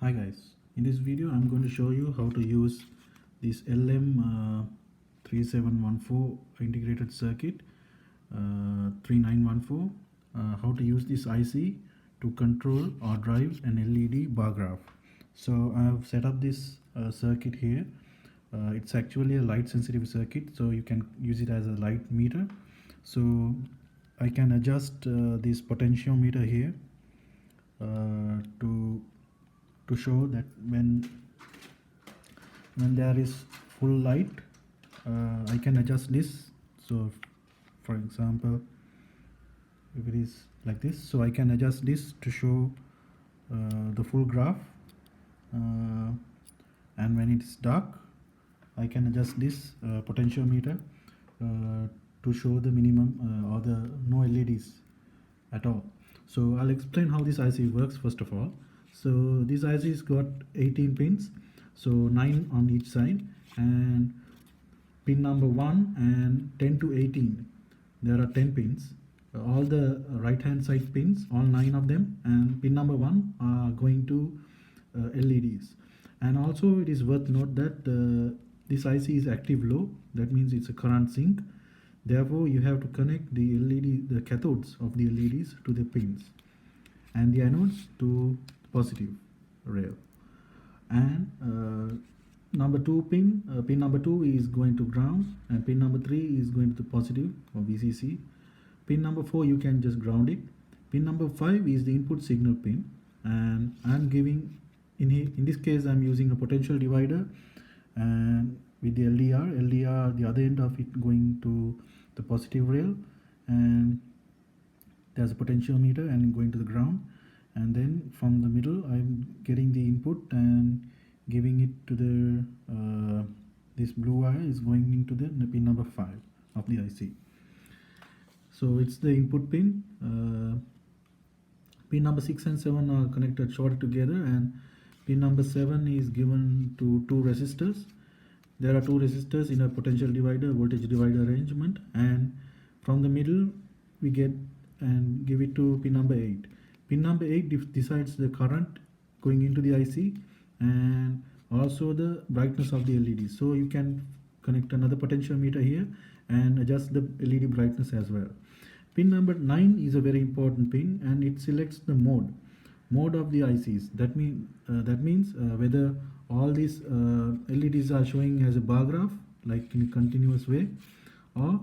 Hi guys, in this video I'm going to show you how to use this LM3714 integrated circuit 3914, how to use this IC to control or drive an LED bar graph. So I have set up this circuit here. It's actually a light sensitive circuit, so you can use it as a light meter. So I can adjust this potentiometer here to show that when there is full light, I can adjust this. So for example, if it is like this, so I can adjust this to show the full graph, and when it is dark I can adjust this potentiometer to show the minimum or the no LEDs at all. So I'll explain how this IC works first of all. So this IC's got 18 pins, so 9 on each side, and pin number 1 and 10 to 18, there are 10 pins. All the right hand side pins, all 9 of them, and pin number 1 are going to LEDs. And also it is worth note that this IC is active low, that means it's a current sink. Therefore you have to connect the cathodes of the LEDs to the pins and the anodes to positive rail. And number 2 pin number 2 is going to ground, and pin number 3 is going to the positive or VCC. Pin number 4 you can just ground it. Pin number 5 is the input signal pin, and I'm giving in this case I'm using a potential divider, and with the LDR the other end of it going to the positive rail, and there's a potentiometer and going to the ground, and then from the middle I'm getting the input and giving it to the this blue wire is going into the pin number 5 of the IC. So it's the input pin. Pin number 6 and 7 are connected shorted together, and pin number 7 is given to 2 resistors. There are 2 resistors in a potential divider voltage divider arrangement, and from the middle we get and give it to pin number 8. Pin number 8 decides the current going into the IC and also the brightness of the LED. So you can connect another potentiometer here and adjust the LED brightness as well. Pin number 9 is a very important pin, and it selects the mode of the ICs. That means whether all these LEDs are showing as a bar graph, like in a continuous way, or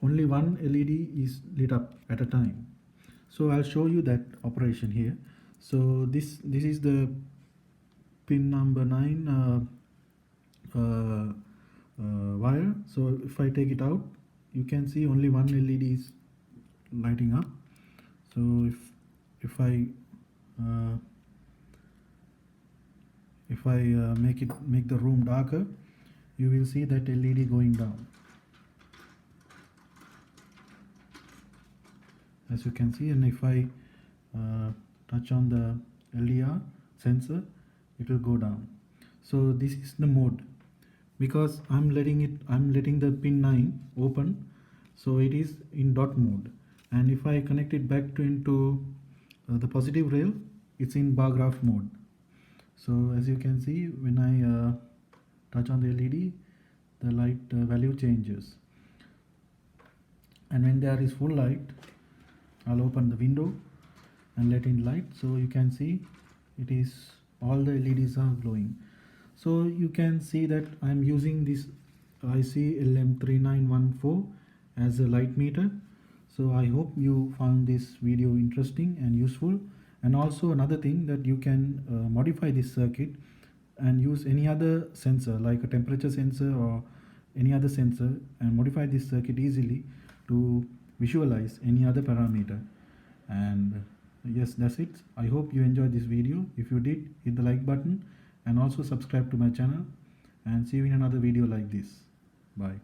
only one LED is lit up at a time. So I'll show you that operation here. So this is the pin number 9 wire. So if I take it out, you can see only one LED is lighting up. So if I make the room darker, you will see that LED going down, as you can see. And if I touch on the LDR sensor, it will go down. So this is the mode, because I'm letting the pin 9 open, so it is in dot mode. And if I connect it back into the positive rail, it's in bar graph mode. So as you can see, when I touch on the LED, the light value changes, and when there is full light, I'll open the window and let in light. So you can see it is all the LEDs are glowing. So you can see that I'm using this IC LM3914 as a light meter. So I hope you found this video interesting and useful. And also another thing, that you can modify this circuit and use any other sensor like a temperature sensor or any other sensor, and modify this circuit easily to visualize any other parameter. And yes, that's it. I hope you enjoyed this video. If you did, hit the like button and also subscribe to my channel, and see you in another video like this. Bye.